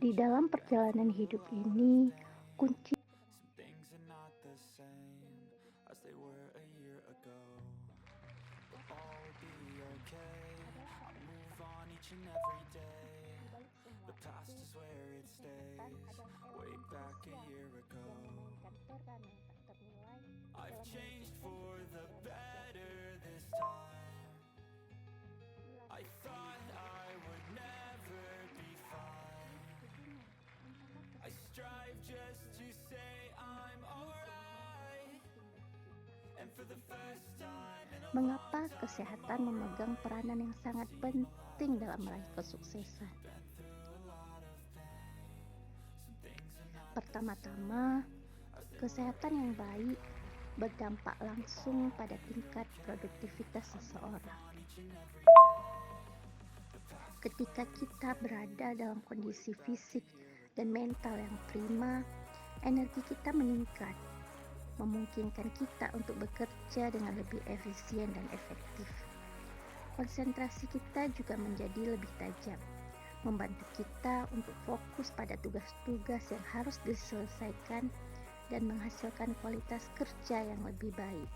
Di dalam perjalanan hidup ini, kunci Some things are not the same as they were a year ago. But all will be okay. I move on each and every day. The past is where it stays. Way back a year ago. I've changed for the better this time. I thought I would never be fine. I strive just to say I'm alright. And for the first time in a long mengapa time, kesehatan memegang peranan yang sangat penting dalam meraih kesuksesan. Pertama-tama, kesehatan yang baik berdampak langsung pada tingkat produktivitas seseorang. Ketika kita berada dalam kondisi fisik dan mental yang prima, energi kita meningkat, memungkinkan kita untuk bekerja dengan lebih efisien dan efektif. Konsentrasi kita juga menjadi lebih tajam, membantu kita untuk fokus pada tugas-tugas yang harus diselesaikan dan menghasilkan kualitas kerja yang lebih baik.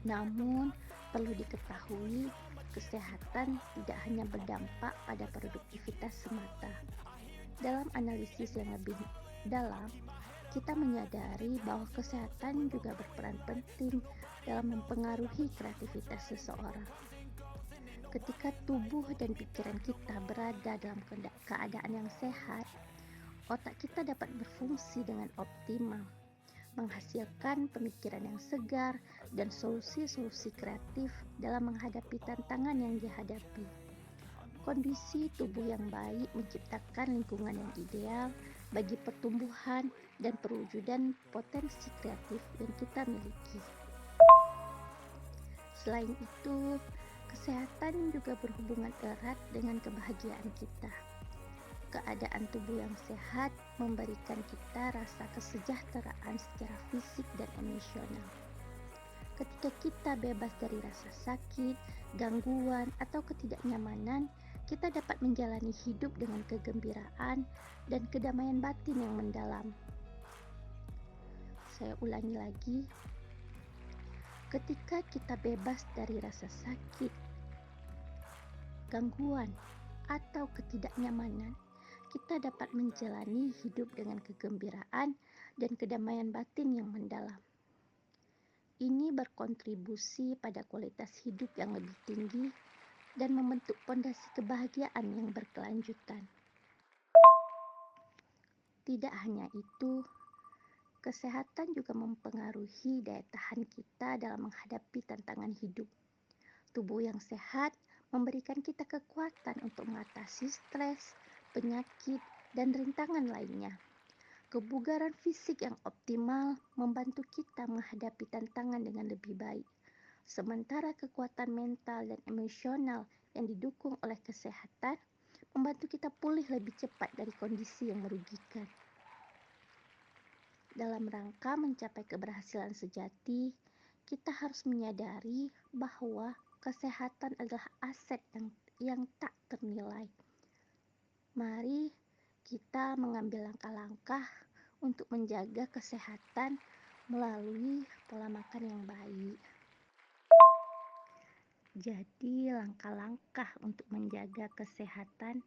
Namun, perlu diketahui, kesehatan tidak hanya berdampak pada produktivitas semata. Dalam analisis yang lebih dalam, kita menyadari bahwa kesehatan juga berperan penting dalam mempengaruhi kreativitas seseorang. Ketika tubuh dan pikiran kita berada dalam keadaan yang sehat, otak kita dapat berfungsi dengan optimal, menghasilkan pemikiran yang segar dan solusi-solusi kreatif dalam menghadapi tantangan yang dihadapi. Kondisi tubuh yang baik menciptakan lingkungan yang ideal bagi pertumbuhan dan perwujudan potensi kreatif yang kita miliki. Selain itu, kesehatan juga berhubungan erat dengan kebahagiaan kita. Keadaan tubuh yang sehat memberikan kita rasa kesejahteraan secara fisik dan emosional. Ketika kita bebas dari rasa sakit, gangguan, atau ketidaknyamanan, kita dapat menjalani hidup dengan kegembiraan dan kedamaian batin yang mendalam. Saya ulangi lagi. Ketika kita bebas dari rasa sakit, gangguan, atau ketidaknyamanan, kita dapat menjalani hidup dengan kegembiraan dan kedamaian batin yang mendalam. Ini berkontribusi pada kualitas hidup yang lebih tinggi dan membentuk pondasi kebahagiaan yang berkelanjutan. Tidak hanya itu, kesehatan juga mempengaruhi daya tahan kita dalam menghadapi tantangan hidup. Tubuh yang sehat memberikan kita kekuatan untuk mengatasi stres, penyakit, dan rintangan lainnya. Kebugaran fisik yang optimal membantu kita menghadapi tantangan dengan lebih baik, sementara kekuatan mental dan emosional yang didukung oleh kesehatan membantu kita pulih lebih cepat dari kondisi yang merugikan. Dalam rangka mencapai keberhasilan sejati, kita harus menyadari bahwa kesehatan adalah aset yang tak ternilai. Mari kita mengambil langkah-langkah untuk menjaga kesehatan melalui pola makan yang baik. Jadi, langkah-langkah untuk menjaga kesehatan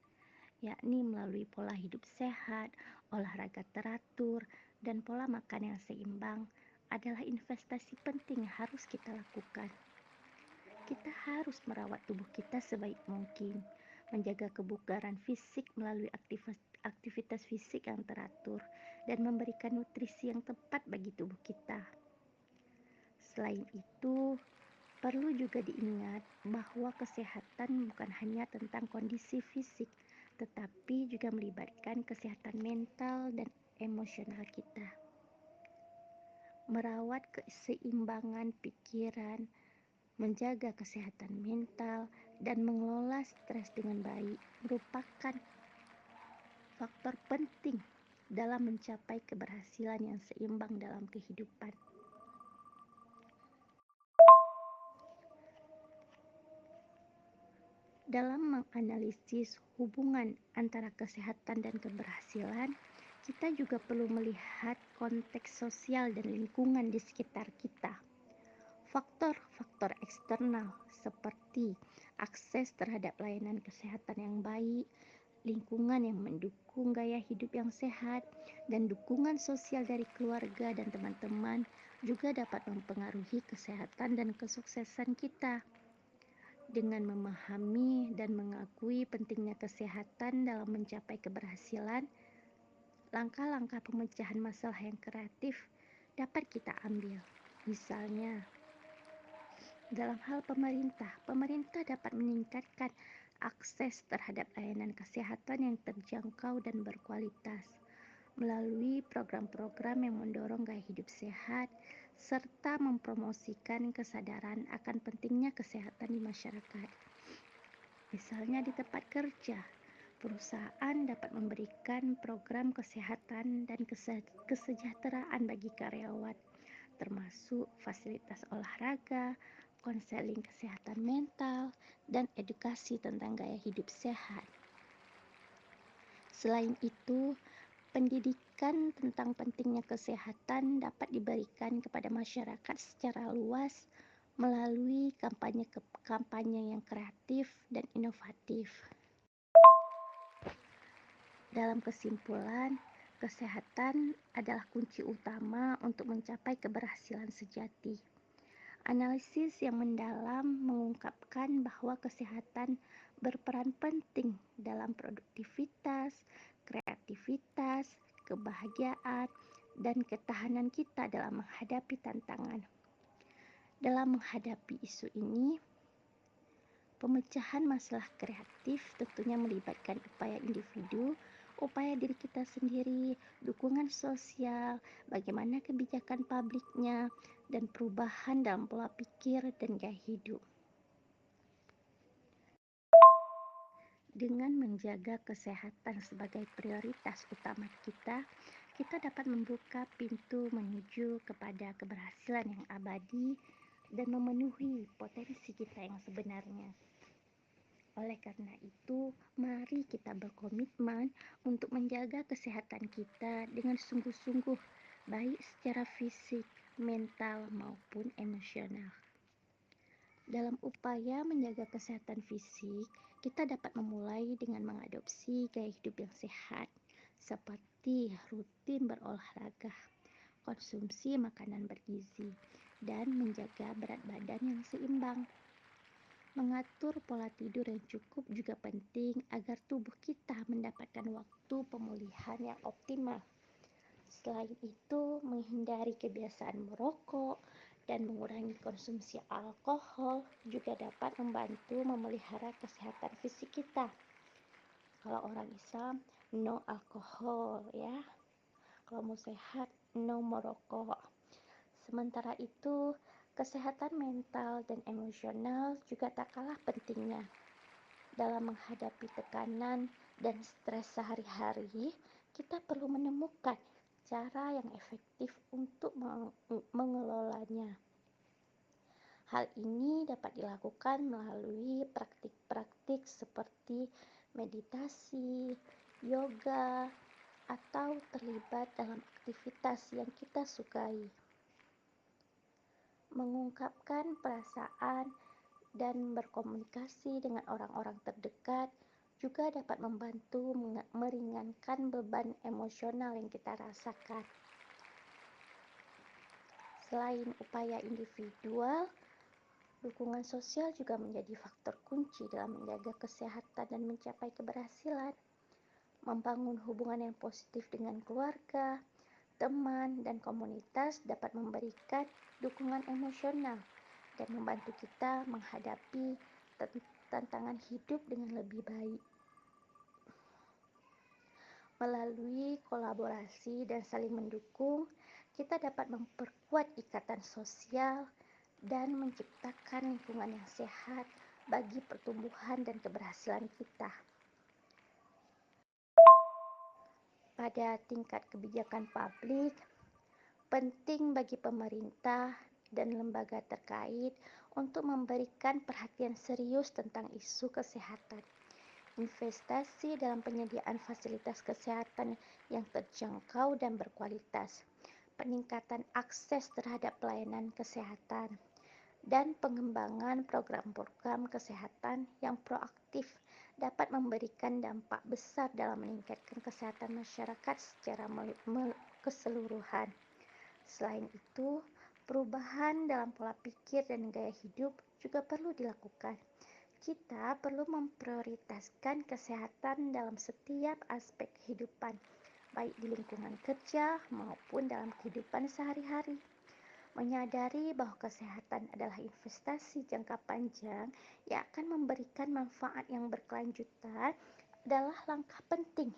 yakni melalui pola hidup sehat, olahraga teratur, dan pola makan yang seimbang adalah investasi penting yang harus kita lakukan. Kita harus merawat tubuh kita sebaik mungkin, menjaga kebugaran fisik melalui aktivitas fisik yang teratur, dan memberikan nutrisi yang tepat bagi tubuh kita. Selain itu, perlu juga diingat bahwa kesehatan bukan hanya tentang kondisi fisik, tetapi juga melibatkan kesehatan mental dan emosional kita. Merawat keseimbangan pikiran, menjaga kesehatan mental, dan mengelola stres dengan baik merupakan faktor penting dalam mencapai keberhasilan yang seimbang dalam kehidupan. Dalam menganalisis hubungan antara kesehatan dan keberhasilan, kita juga perlu melihat konteks sosial dan lingkungan di sekitar kita. Faktor-faktor eksternal seperti akses terhadap layanan kesehatan yang baik, lingkungan yang mendukung gaya hidup yang sehat, dan dukungan sosial dari keluarga dan teman-teman juga dapat mempengaruhi kesehatan dan kesuksesan kita. Dengan memahami dan mengakui pentingnya kesehatan dalam mencapai keberhasilan, langkah-langkah pemecahan masalah yang kreatif dapat kita ambil. Misalnya, dalam hal pemerintah dapat meningkatkan akses terhadap layanan kesehatan yang terjangkau dan berkualitas melalui program-program yang mendorong gaya hidup sehat serta mempromosikan kesadaran akan pentingnya kesehatan di masyarakat. Misalnya di tempat kerja, perusahaan dapat memberikan program kesehatan dan kesejahteraan bagi karyawan, termasuk fasilitas olahraga, konseling kesehatan mental, dan edukasi tentang gaya hidup sehat. Selain itu, pendidikan tentang pentingnya kesehatan dapat diberikan kepada masyarakat secara luas melalui kampanye yang kreatif dan inovatif. Dalam kesimpulan, kesehatan adalah kunci utama untuk mencapai keberhasilan sejati. Analisis yang mendalam mengungkapkan bahwa kesehatan berperan penting dalam produktivitas, kreativitas, kebahagiaan, dan ketahanan kita dalam menghadapi tantangan. Dalam menghadapi isu ini, pemecahan masalah kreatif tentunya melibatkan upaya individu, upaya diri kita sendiri, dukungan sosial, bagaimana kebijakan publiknya, dan perubahan dalam pola pikir dan gaya hidup. Dengan menjaga kesehatan sebagai prioritas utama kita dapat membuka pintu menuju kepada keberhasilan yang abadi dan memenuhi potensi kita yang sebenarnya. Oleh karena itu, mari kita berkomitmen untuk menjaga kesehatan kita dengan sungguh-sungguh, baik secara fisik, mental, maupun emosional. Dalam upaya menjaga kesehatan fisik, kita dapat memulai dengan mengadopsi gaya hidup yang sehat, seperti rutin berolahraga, konsumsi makanan bergizi, dan menjaga berat badan yang seimbang. Mengatur pola tidur yang cukup juga penting agar tubuh kita mendapatkan waktu pemulihan yang optimal. Selain itu, menghindari kebiasaan merokok dan mengurangi konsumsi alkohol juga dapat membantu memelihara kesehatan fisik kita. Kalau orang Islam, no alkohol ya. Kalau mau sehat, no merokok. Sementara itu, kesehatan mental dan emosional juga tak kalah pentingnya. Dalam menghadapi tekanan dan stres sehari-hari, kita perlu menemukan cara yang efektif untuk mengelolanya. Hal ini dapat dilakukan melalui praktik-praktik seperti meditasi, yoga, atau terlibat dalam aktivitas yang kita sukai. Mengungkapkan perasaan dan berkomunikasi dengan orang-orang terdekat juga dapat membantu meringankan beban emosional yang kita rasakan. Selain upaya individual, dukungan sosial juga menjadi faktor kunci dalam menjaga kesehatan dan mencapai keberhasilan. Membangun hubungan yang positif dengan keluarga, teman, dan komunitas dapat memberikan dukungan emosional dan membantu kita menghadapi tantangan hidup dengan lebih baik. Melalui kolaborasi dan saling mendukung, kita dapat memperkuat ikatan sosial dan menciptakan lingkungan yang sehat bagi pertumbuhan dan keberhasilan kita. Pada tingkat kebijakan publik, penting bagi pemerintah dan lembaga terkait untuk memberikan perhatian serius tentang isu kesehatan. Investasi dalam penyediaan fasilitas kesehatan yang terjangkau dan berkualitas, peningkatan akses terhadap pelayanan kesehatan, dan pengembangan program-program kesehatan yang proaktif dapat memberikan dampak besar dalam meningkatkan kesehatan masyarakat secara keseluruhan. Selain itu, perubahan dalam pola pikir dan gaya hidup juga perlu dilakukan. Kita perlu memprioritaskan kesehatan dalam setiap aspek kehidupan, baik di lingkungan kerja maupun dalam kehidupan sehari-hari. Menyadari bahwa kesehatan adalah investasi jangka panjang yang akan memberikan manfaat yang berkelanjutan adalah langkah penting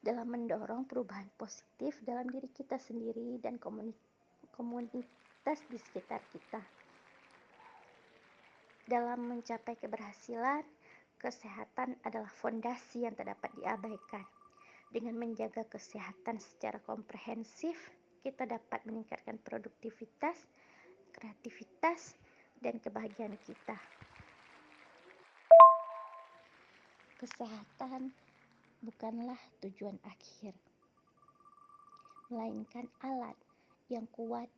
dalam mendorong perubahan positif dalam diri kita sendiri dan komunitas di sekitar kita. Dalam mencapai keberhasilan, kesehatan adalah fondasi yang tak dapat diabaikan. Dengan menjaga kesehatan secara komprehensif, kita dapat meningkatkan produktivitas, kreativitas, dan kebahagiaan kita. Kesehatan bukanlah tujuan akhir, melainkan alat yang kuat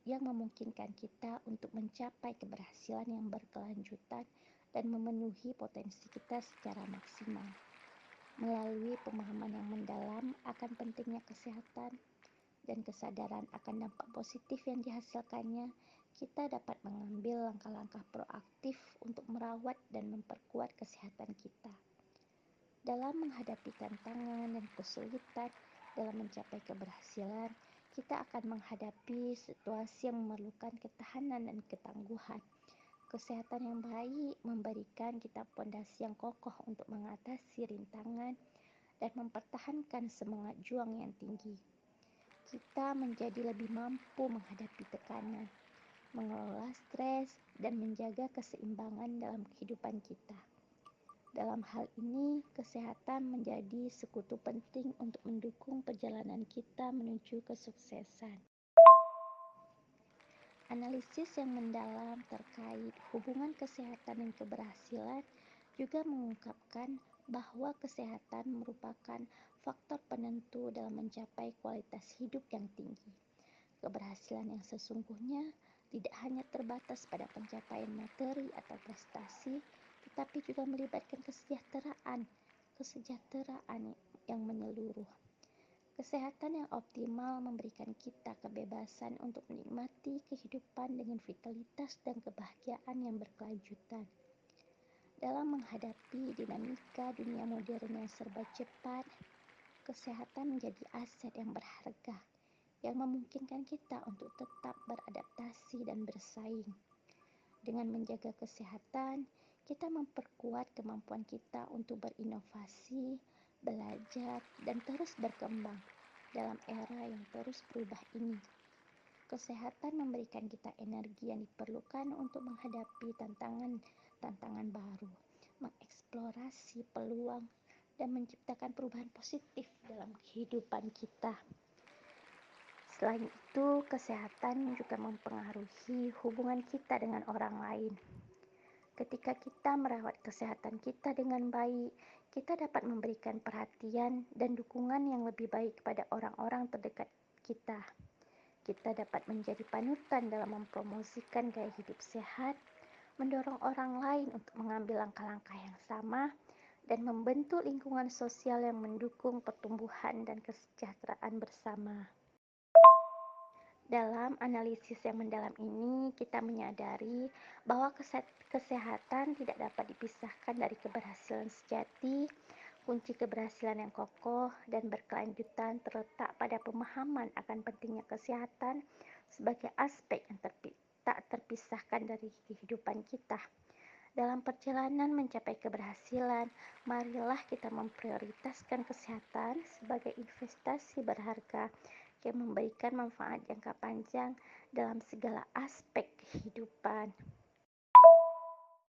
yang memungkinkan kita untuk mencapai keberhasilan yang berkelanjutan dan memenuhi potensi kita secara maksimal. Melalui pemahaman yang mendalam akan pentingnya kesehatan dan kesadaran akan dampak positif yang dihasilkannya, kita dapat mengambil langkah-langkah proaktif untuk merawat dan memperkuat kesehatan kita. Dalam menghadapi tantangan dan kesulitan dalam mencapai keberhasilan, kita akan menghadapi situasi yang memerlukan ketahanan dan ketangguhan. Kesehatan yang baik memberikan kita fondasi yang kokoh untuk mengatasi rintangan dan mempertahankan semangat juang yang tinggi. Kita menjadi lebih mampu menghadapi tekanan, mengelola stres, dan menjaga keseimbangan dalam kehidupan kita. Dalam hal ini, kesehatan menjadi sekutu penting untuk mendukung perjalanan kita menuju kesuksesan. Analisis yang mendalam terkait hubungan kesehatan dan keberhasilan juga mengungkapkan bahwa kesehatan merupakan faktor penentu dalam mencapai kualitas hidup yang tinggi. Keberhasilan yang sesungguhnya tidak hanya terbatas pada pencapaian materi atau prestasi, tetapi juga melibatkan kesejahteraan yang menyeluruh. Kesehatan yang optimal memberikan kita kebebasan untuk menikmati kehidupan dengan vitalitas dan kebahagiaan yang berkelanjutan. Dalam menghadapi dinamika dunia modern yang serba cepat, kesehatan menjadi aset yang berharga yang memungkinkan kita untuk tetap beradaptasi dan bersaing. Dengan menjaga kesehatan, kita memperkuat kemampuan kita untuk berinovasi, belajar, dan terus berkembang dalam era yang terus berubah ini. Kesehatan memberikan kita energi yang diperlukan untuk menghadapi tantangan baru, mengeksplorasi peluang, dan menciptakan perubahan positif dalam kehidupan kita. Selain itu, kesehatan juga mempengaruhi hubungan kita dengan orang lain. Ketika kita merawat kesehatan kita dengan baik, kita dapat memberikan perhatian dan dukungan yang lebih baik kepada orang-orang terdekat kita. Kita dapat menjadi panutan dalam mempromosikan gaya hidup sehat, mendorong orang lain untuk mengambil langkah-langkah yang sama, dan membentuk lingkungan sosial yang mendukung pertumbuhan dan kesejahteraan bersama. Dalam analisis yang mendalam ini, kita menyadari bahwa kesehatan tidak dapat dipisahkan dari keberhasilan sejati. Kunci keberhasilan yang kokoh dan berkelanjutan terletak pada pemahaman akan pentingnya kesehatan sebagai aspek yang tak terpisahkan dari kehidupan kita. Dalam perjalanan mencapai keberhasilan, marilah kita memprioritaskan kesehatan sebagai investasi berharga yang memberikan manfaat jangka panjang dalam segala aspek kehidupan.